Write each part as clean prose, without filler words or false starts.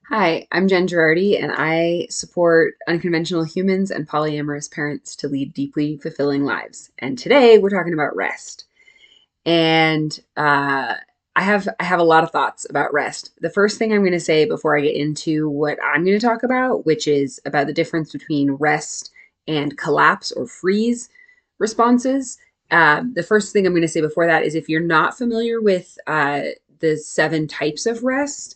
Hi, I'm Jen Girardi, and I support unconventional humans and polyamorous parents to lead deeply fulfilling lives. And today we're talking about rest. And I have a lot of thoughts about rest. The first thing I'm going to say before I get into what I'm going to talk about, which is about the difference between rest and collapse or freeze responses. The first thing I'm going to say before that is if you're not familiar with the seven types of rest,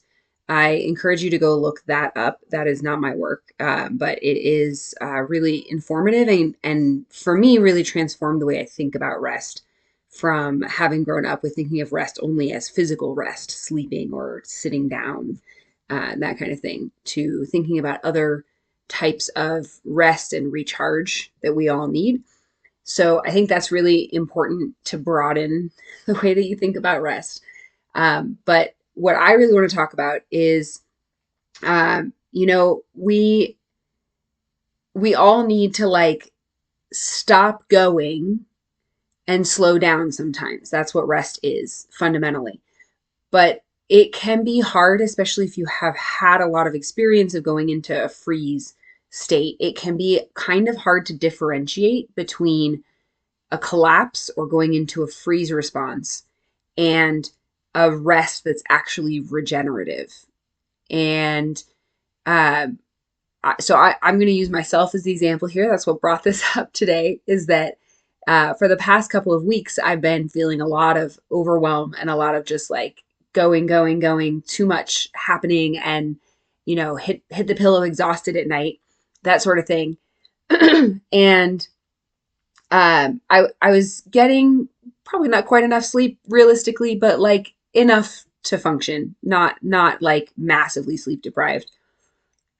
I encourage you to go look that up. That is not my work, but it is really informative and for me, really transformed the way I think about rest from having grown up with thinking of rest only as physical rest, sleeping or sitting down, that kind of thing, to thinking about other types of rest and recharge that we all need. So I think that's really important to broaden the way that you think about rest. But what I really want to talk about is, we all need to like stop going and slow down sometimes. That's what rest is fundamentally. But it can be hard, especially if you have had a lot of experience of going into a freeze state. It can be kind of hard to differentiate between a collapse or going into a freeze response and a rest that's actually regenerative. And uh, I'm going to use myself as the example here. That's what brought this up today is that for the past couple of weeks, I've been feeling a lot of overwhelm and a lot of just like going, too much happening and, hit the pillow exhausted at night, that sort of thing. And I was getting probably not quite enough sleep realistically, but like enough to function, not like massively sleep deprived.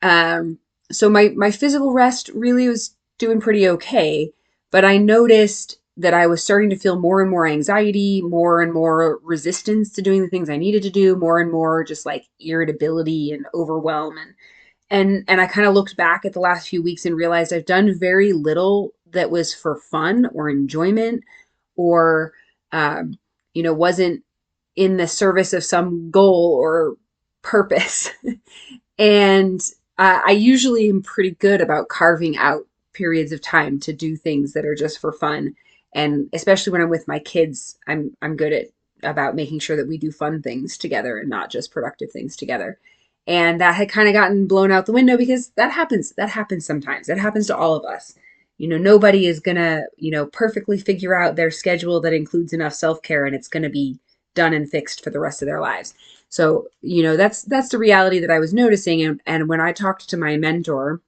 Um, so my physical rest really was doing pretty okay, but I noticed that I was starting to feel more and more anxiety, more and more resistance to doing the things I needed to do, more and more just like irritability and overwhelm and I kind of looked back at the last few weeks and realized I've done very little that was for fun or enjoyment or wasn't in the service of some goal or purpose. And I usually am pretty good about carving out periods of time to do things that are just for fun. And especially when I'm with my kids, I'm good at about making sure that we do fun things together and not just productive things together. And that had kind of gotten blown out the window because that happens. That happens sometimes. That happens to all of us. Nobody is gonna, perfectly figure out their schedule that includes enough self-care and it's gonna be done and fixed for the rest of their lives. So, that's the reality that I was noticing. And when I talked to my mentor,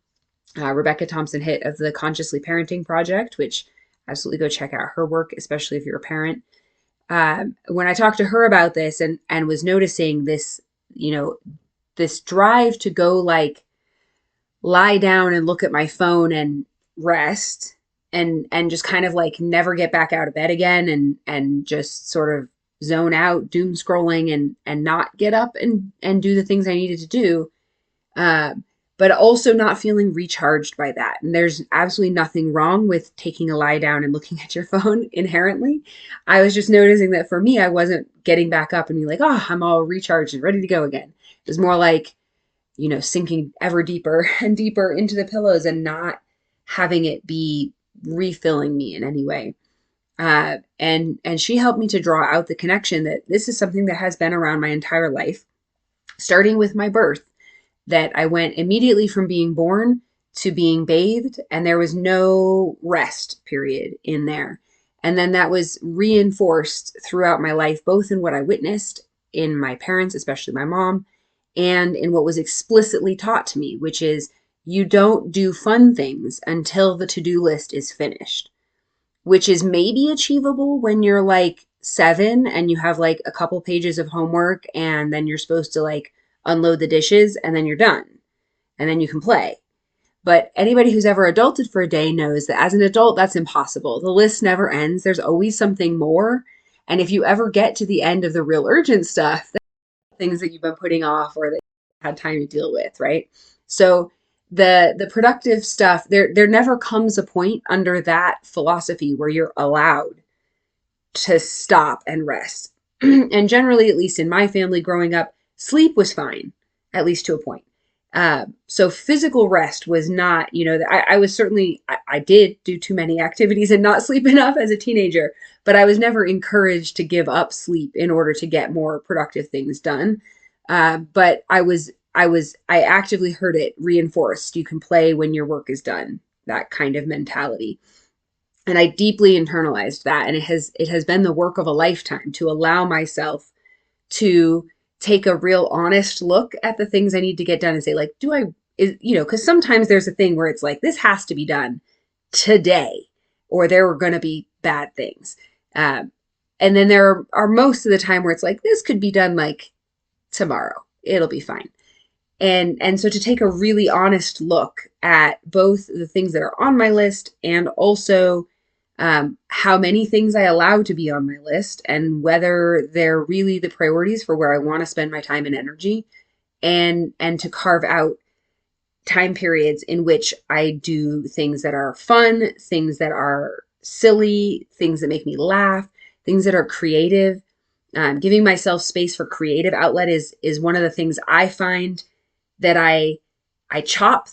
Rebecca Thompson Hitt of the Consciously Parenting Project, which absolutely go check out her work, especially if you're a parent. When I talked to her about this and was noticing this, you know, this drive to go like lie down and look at my phone and rest and just kind of like never get back out of bed again and just sort of zone out doom scrolling and not get up and do the things I needed to do, uh, but also not feeling recharged by that. And there's absolutely nothing wrong with taking a lie down and looking at your phone inherently. I was just noticing that for me, I wasn't getting back up and being like, oh, I'm all recharged and ready to go again. It was more like, sinking ever deeper and deeper into the pillows and not having it be refilling me in any way. And she helped me to draw out the connection that this is something that has been around my entire life, starting with my birth, that I went immediately from being born to being bathed, and there was no rest period in there. And then that was reinforced throughout my life, both in what I witnessed in my parents, especially my mom, and in what was explicitly taught to me, which is you don't do fun things until the to do list is finished, which is maybe achievable when you're like 7 and you have like a couple pages of homework and then you're supposed to like unload the dishes and then you're done and then you can play. But anybody who's ever adulted for a day knows that as an adult, that's impossible. The list never ends. There's always something more. And if you ever get to the end of the real urgent stuff, things that you've been putting off or that you had time to deal with, right? So the productive stuff, there never comes a point under that philosophy where you're allowed to stop and rest. And generally, at least in my family growing up, sleep was fine, at least to a point. So physical rest was not, I was certainly, I did do too many activities and not sleep enough as a teenager, but I was never encouraged to give up sleep in order to get more productive things done. But I actively heard it reinforced. You can play when your work is done, that kind of mentality. And I deeply internalized that. And it has been the work of a lifetime to allow myself to take a real honest look at the things I need to get done and say, like, because sometimes there's a thing where it's like, this has to be done today, or there are going to be bad things. And then there are most of the time where it's like, this could be done like tomorrow. It'll be fine. And so to take a really honest look at both the things that are on my list and also how many things I allow to be on my list and whether they're really the priorities for where I want to spend my time and energy, and to carve out time periods in which I do things that are fun, things that are silly, things that make me laugh, things that are creative. Giving myself space for creative outlet is one of the things I find that I chop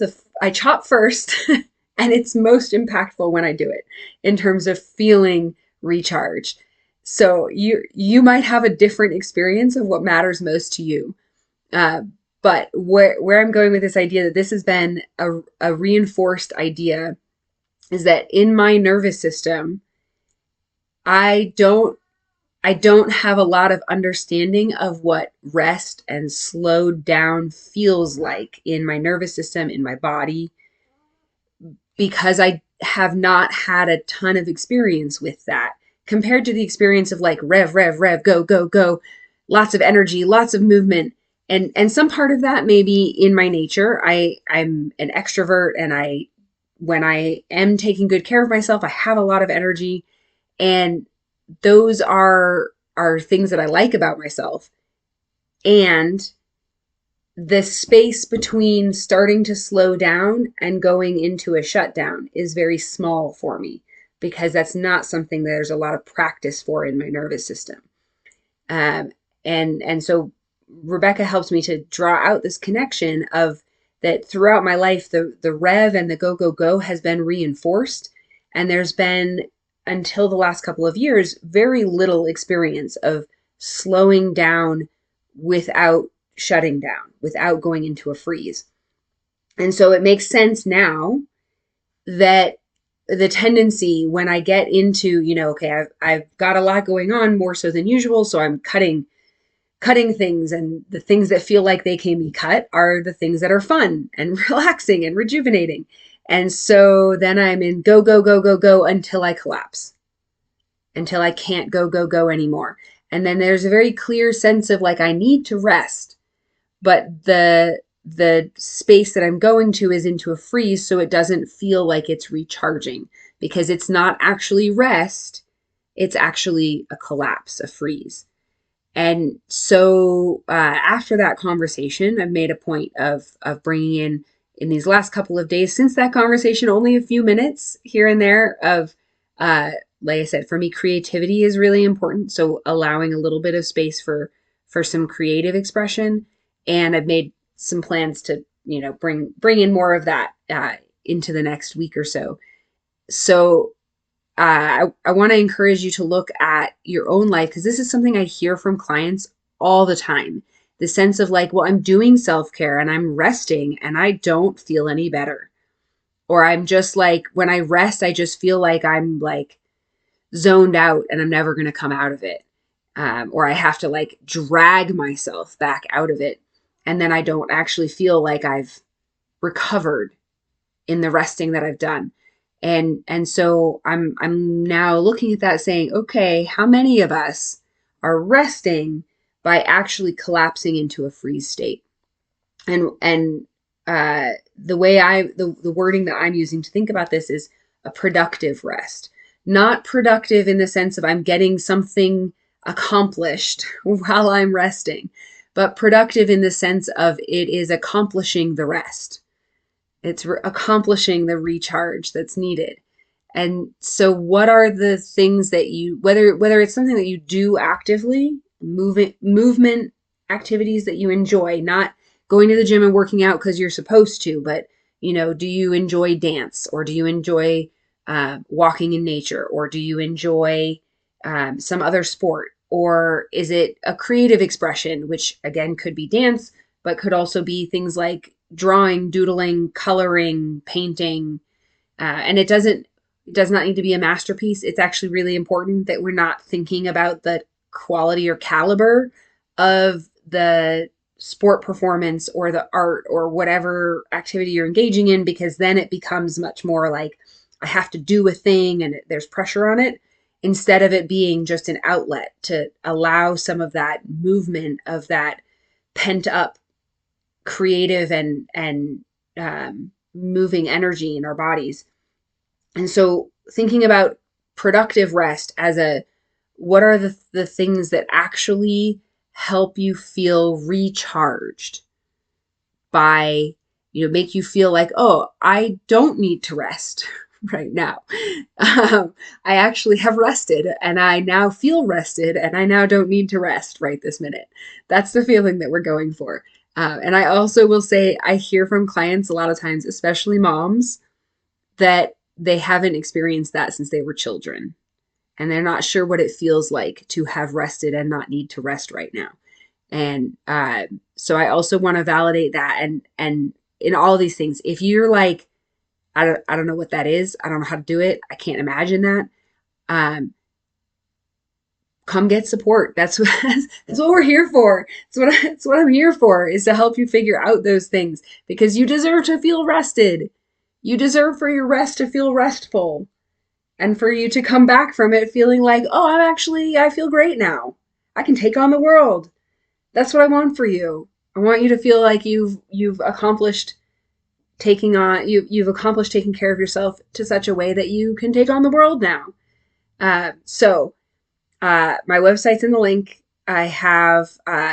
first and it's most impactful when I do it in terms of feeling recharged. So you might have a different experience of what matters most to you. Uh, but where I'm going with this idea that this has been a reinforced idea is that in my nervous system, I don't I don't have a lot of understanding of what rest and slowed down feels like in my nervous system, in my body, because I have not had a ton of experience with that compared to the experience of like rev, rev, rev, go, go, go, lots of energy, lots of movement. And some part of that may be in my nature. I'm an extrovert, and when I am taking good care of myself, I have a lot of energy, and those are things that I like about myself. And the space between starting to slow down and going into a shutdown is very small for me because that's not something that there's a lot of practice for in my nervous system. And so Rebecca helps me to draw out this connection of that throughout my life, the rev and the go, go, go has been reinforced. And there's been, until the last couple of years, very little experience of slowing down without shutting down, without going into a freeze. And so it makes sense now that the tendency when I get into, okay, I've got a lot going on, more so than usual, so I'm cutting things, and the things that feel like they can be cut are the things that are fun and relaxing and rejuvenating. And so then I'm in go, go, go, go, go until I collapse, until I can't go, go, go anymore. And then there's a very clear sense of like, I need to rest, but the space that I'm going to is into a freeze, so it doesn't feel like it's recharging, because it's not actually rest, it's actually a collapse, a freeze. And so after that conversation, I've made a point of bringing in these last couple of days since that conversation, only a few minutes here and there of, like I said, for me, creativity is really important. So allowing a little bit of space for some creative expression. And I've made some plans to, bring in more of that into the next week or so. So I want to encourage you to look at your own life, because this is something I hear from clients all the time. The sense of like, well, I'm doing self-care and I'm resting and I don't feel any better. Or I'm just like, when I rest, I just feel like I'm like zoned out and I'm never going to come out of it. Or I have to like drag myself back out of it. And then I don't actually feel like I've recovered in the resting that I've done. And so I'm now looking at that saying, okay, how many of us are resting by actually collapsing into a freeze state? And the wording that I'm using to think about this is a productive rest. Not productive in the sense of I'm getting something accomplished while I'm resting, but productive in the sense of it is accomplishing the rest. It's accomplishing the recharge that's needed. And so what are the things that whether it's something that you do actively, movement activities that you enjoy, not going to the gym and working out because you're supposed to, but do you enjoy dance, or do you enjoy walking in nature, or do you enjoy some other sport, or is it a creative expression, which again could be dance, but could also be things like drawing, doodling, coloring, painting, and it does not need to be a masterpiece. It's actually really important that we're not thinking about the quality or caliber of the sport performance or the art or whatever activity you're engaging in, because then it becomes much more like I have to do a thing and there's pressure on it, instead of it being just an outlet to allow some of that movement, of that pent up creative and moving energy in our bodies. And so thinking about productive rest as what are the things that actually help you feel recharged by, make you feel like, oh, I don't need to rest right now. I actually have rested and I now feel rested and I now don't need to rest right this minute. That's the feeling that we're going for. And I also will say, I hear from clients a lot of times, especially moms, that they haven't experienced that since they were children. And they're not sure what it feels like to have rested and not need to rest right now. And so I also want to validate that. And in all these things, if you're like, I don't know what that is, I don't know how to do it, I can't imagine that, come get support. That's what we're here for. It's what I'm here for, is to help you figure out those things, because you deserve to feel rested. You deserve for your rest to feel restful, and for you to come back from it feeling like, oh, I feel great now. I can take on the world. That's what I want for you. I want you to feel like you've accomplished you've accomplished taking care of yourself to such a way that you can take on the world now. So my website's in the link. I have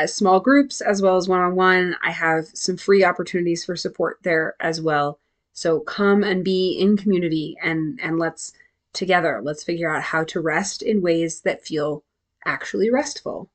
small groups as well as one-on-one. I have some free opportunities for support there as well. So come and be in community, and let's figure out how to rest in ways that feel actually restful.